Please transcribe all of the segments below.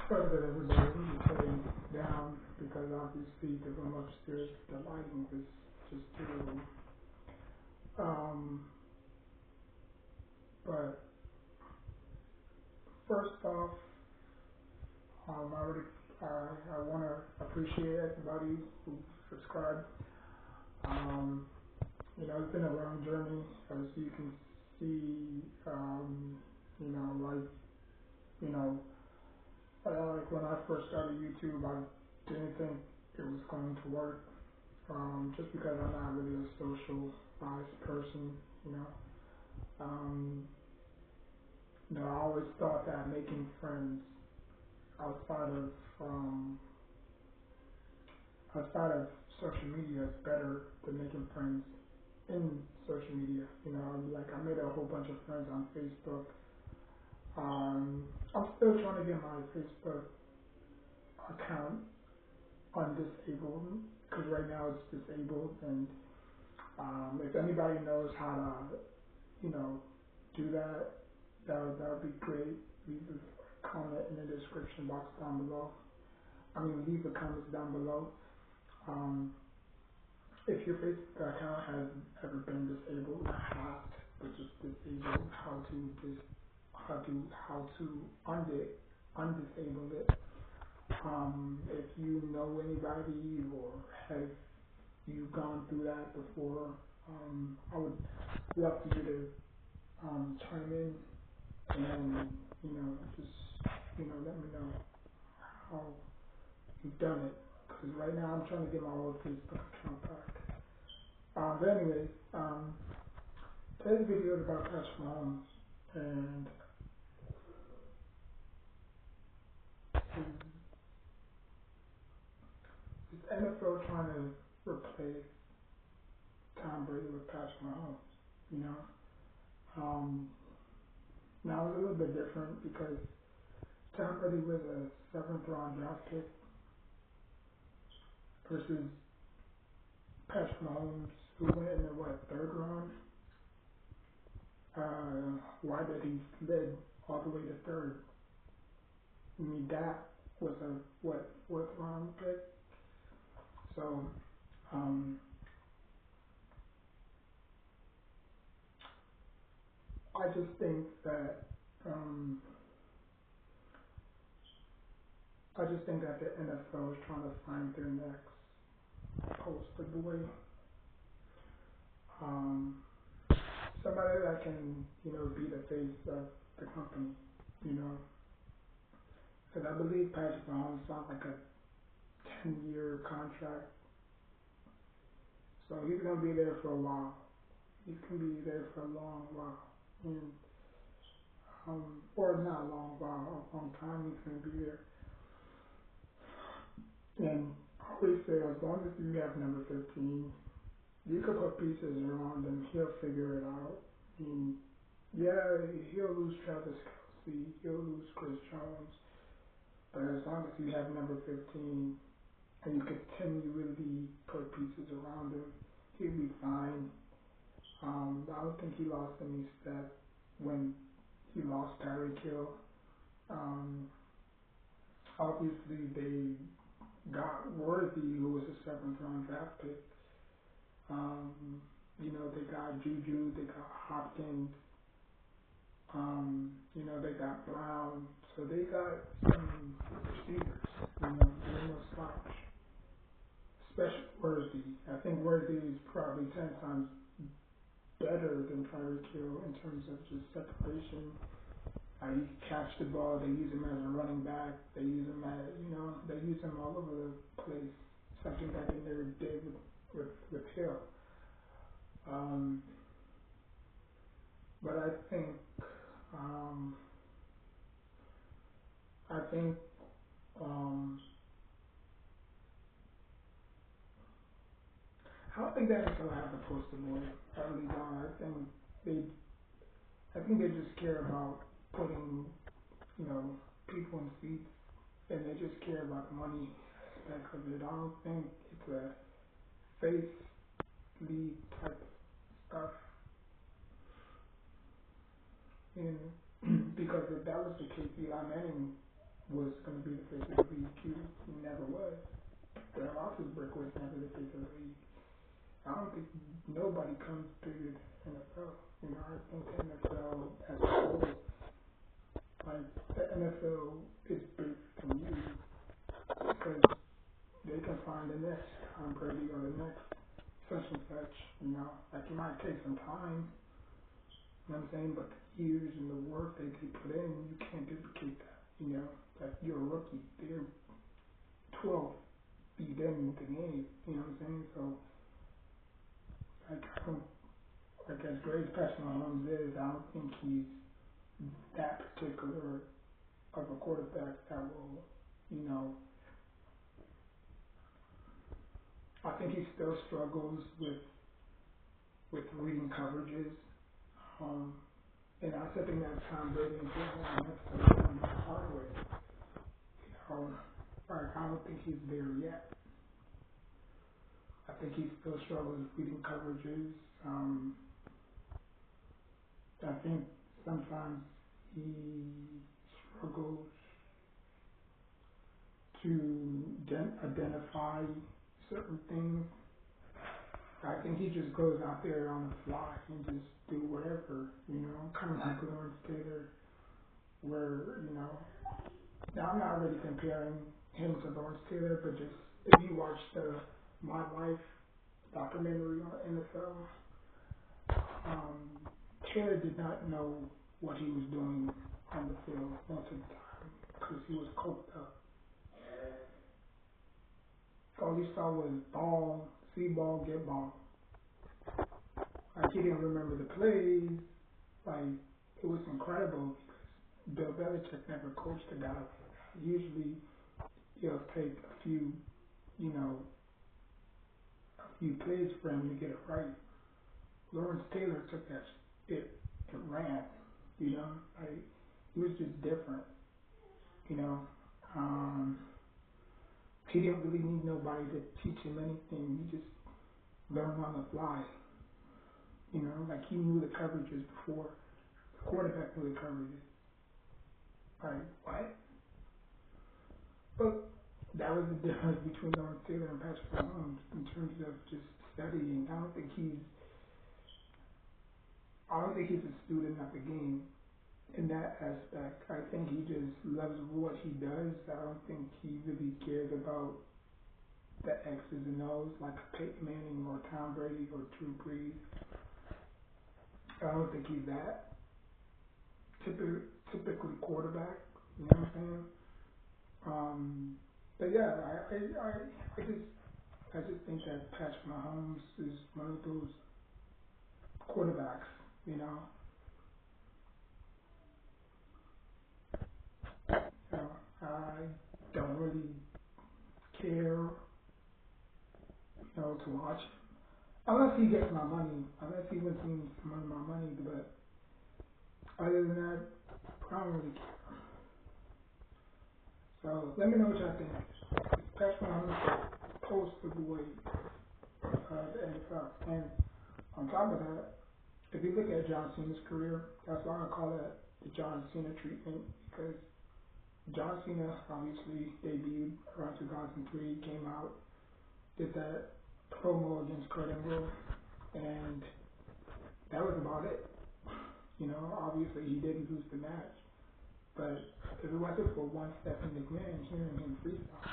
First of everybody, I'm just sitting down because obviously the room upstairs, the lighting was just terrible. Um, but first off, I already, I want to appreciate everybody who subscribed. Um, it's been a long journey, as you can see. Like, you know, like when I first started YouTube, I didn't think it was going to work. Just because I'm not really a socialized person, you know. Um, I always thought that making friends outside of um, outside of social media is better than making friends in social media. Like I made a whole bunch of friends on Facebook. I'm still trying to get my Facebook account undisabled because right now it's disabled. And if anybody knows how to, do that, that would be great. Leave a comment in the description box down below. Leave the comments down below. Um, if your Facebook account has ever been disabled, not hacked, but just disabled, how to undisable it. If you know anybody or have you gone through that before, I would love for you to chime in and just let me know how you've done it. Because right now I'm trying to get my old Facebook account back. But anyways, today's video is about Patrick Mahomes and is NFL trying to replace Tom Brady with Patrick Mahomes. You know, now it's a little bit different because Tom Brady was a seventh round draft pick versus Patrick Mahomes, who went in the third round. Why did he slid all the way to third? That was a fourth round pick. So I just think that the NFL is trying to find their next poster boy. Somebody that can, be the face of the company, Because I believe Patrick Mahomes signed like a 10-year contract. So he's going to be there for a while. He can be there for a long while. And, or not a long while, a long time he's going to be there. And I always say, as long as you have number 15, you can put pieces around him. He'll figure it out. Yeah, he'll lose Travis Kelce, he'll lose Chris Jones, but as long as you have number 15 and you continually put pieces around him, he'll be fine. I don't think he lost any step when he lost Tyreek Hill. Obviously, they got Worthy, who was a seventh round draft pick. They got Juju, they got Hopkins, they got Brown, so they got some receivers, they're no slouch. Especially Worthy. I think Worthy is probably 10 times better than Tyreek Hill in terms of just separation. He can catch the ball, they use him as a running back, they use him they use him all over the place, something that they never did with Hill. But I think I don't think that NFL has a poster boy. I really don't. I think they just care about putting, people in seats, and they just care about the money aspect of it. I don't think it's a face lead type stuff. And because if that was the case, Eli Manning was going to be the face of the league. He never was. Ben Roethlisberger was never the face of the league. I don't think nobody comes bigger than the NFL. You know, I think the NFL as a whole, like the NFL is bigger than you because they can find the next Tom Brady or the next such and such. You know, like it might take some time. You know what I'm saying? But the years and the work that they put in, you can't duplicate that. You know, like you're a rookie. They're 12 beat them with the game. You know what I'm saying? So, like, I don't, like as great as Patrick Mahomes is, I don't think he's that particular of a quarterback that will, you know, I think he still struggles with reading coverages. Um, and I still think that Tom Brady and Jalen Hurts are the hard way. You know, like I don't think he's there yet. I think he still struggles with reading coverages. I think sometimes he struggles to identify certain things. I think he just goes out there on the fly and just do whatever, you know, kind of like Lawrence Taylor, where, you know, now I'm not really comparing him to Lawrence Taylor, but just if you watch the My Life documentary on NFL, Taylor did not know what he was doing on the field most of the time because he was coked up. All he saw was ball, see ball, get ball. Like he didn't remember the plays. Like it was incredible because Bill Belichick never coached a guy. Usually he'll take a few, you know, a few plays for him to get it right. Lawrence Taylor took that it and ran. You know, like he was just different. You know, he didn't really need nobody to teach him anything. He just learned on the fly. You know, like he knew the coverages before the quarterback knew the coverages. Like what? But that was the difference between Lawrence Taylor and Patrick Mahomes in terms of just studying. I don't think he's a student of the game in that aspect. I think he just loves what he does. I don't think he really cares about the X's and O's like a Peyton Manning or Tom Brady or Drew Brees. I don't think he's that typically quarterback. You know what I'm saying? But yeah, I just think that Patrick Mahomes is one of those quarterbacks. You know, so I don't really care, you know, to watch unless he gets my money, unless he wins me some of my money. But other than that, I don't really care. So let me know what y'all think. Patrick Mahomes is poster boy of the NFL. And on top of that, if you look at John Cena's career, that's why I call it the John Cena treatment because John Cena obviously debuted around 2003, came out, did that promo against Kurt Angle, and that was about it. You know, obviously he didn't lose the match, but if it wasn't for one Stephanie McMahon hearing him freestyle,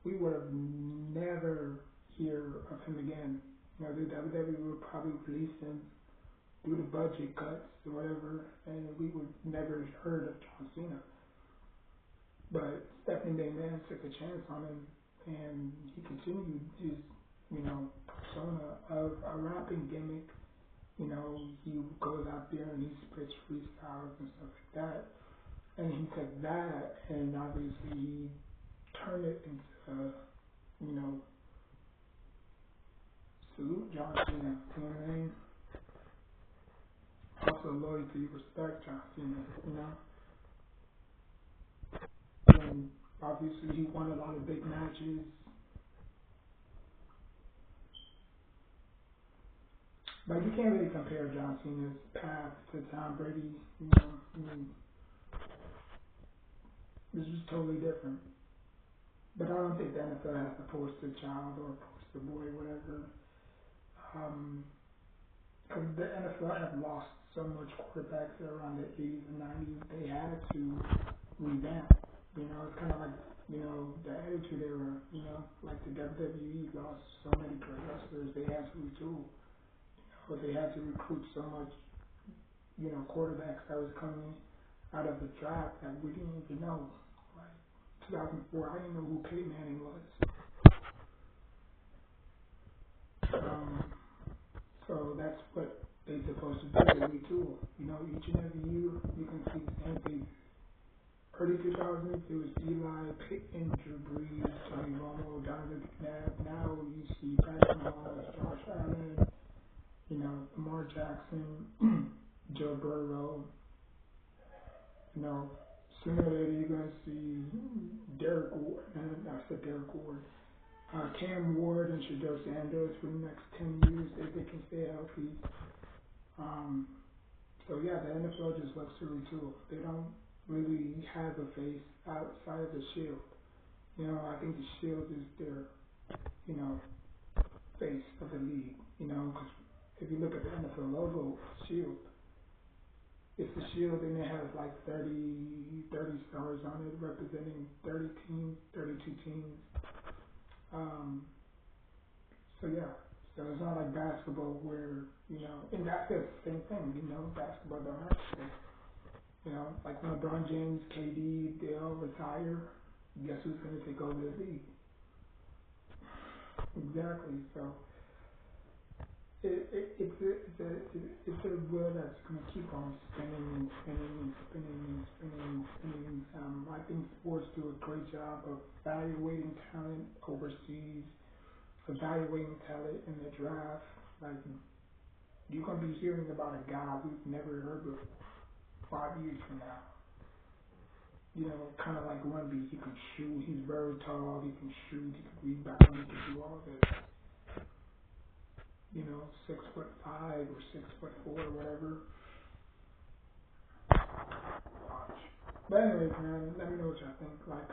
we would have never hear of him again. You know, the WWE would probably release him due to budget cuts or whatever, and we would never heard of John Cena. But Stephanie McMahon took a chance on him, and he continued his, you know, persona of a rapping gimmick. You know, he goes out there and he spits freestyles and stuff like that. And he took that and obviously he turned it into, you know, salute John Cena. You know what I mean? Also loyalty, respect John Cena, you know? And obviously he won a lot of big matches. But you can't really compare John Cena's path to Tom Brady, you know? I mean, This is totally different. But I don't think the NFL has to post a child or post a boy, whatever. Because the NFL have lost so much quarterbacks around the 80s and 90s. They had to revamp. It's kind of like, the Attitude Era, like the WWE lost so many great wrestlers. They had to retool. But they had to recruit so much, quarterbacks that was coming out of the draft that we didn't even know. Like 2004, I didn't know who Peyton Manning was. Um, so that's what they're supposed to do. They retool. Each and every year you can see the same thing. Early 2000s, it was Eli, Peyton, Drew Brees, Tony Romo, Donovan McNabb. Now you see Patrick Mahomes, Josh Allen, Lamar Jackson, Joe Burrow. Sooner or later you're going to see Derek Ward, I said Derek Ward, Cam Ward and Shador Sanders for the next 10 years if they can stay healthy. So yeah, the NFL just loves to retool. They don't really have a face outside of the Shield. I think the Shield is their, face of the league. Because if you look at the NFL logo, Shield, it's the Shield and it has like 30 stars on it representing 30 teams, 32 teams. So yeah, so it's not like basketball where, and that's the same thing, basketball don't have to. Like when LeBron James, KD, they all retire, guess who's going to take over the league? Exactly. So it's a wheel that's going to keep on spinning and spinning and spinning and spinning and spinning. I think sports do a great job of evaluating talent overseas, evaluating talent in the draft. Like you're going to be hearing about a guy we've never heard of 5 years from now. Kind of like Wemby, he can shoot, he's very tall, he can shoot, he can rebound, he can do all this. 6'5" or 6'4", whatever. Watch. But anyways, man, let me know what y'all think. Like,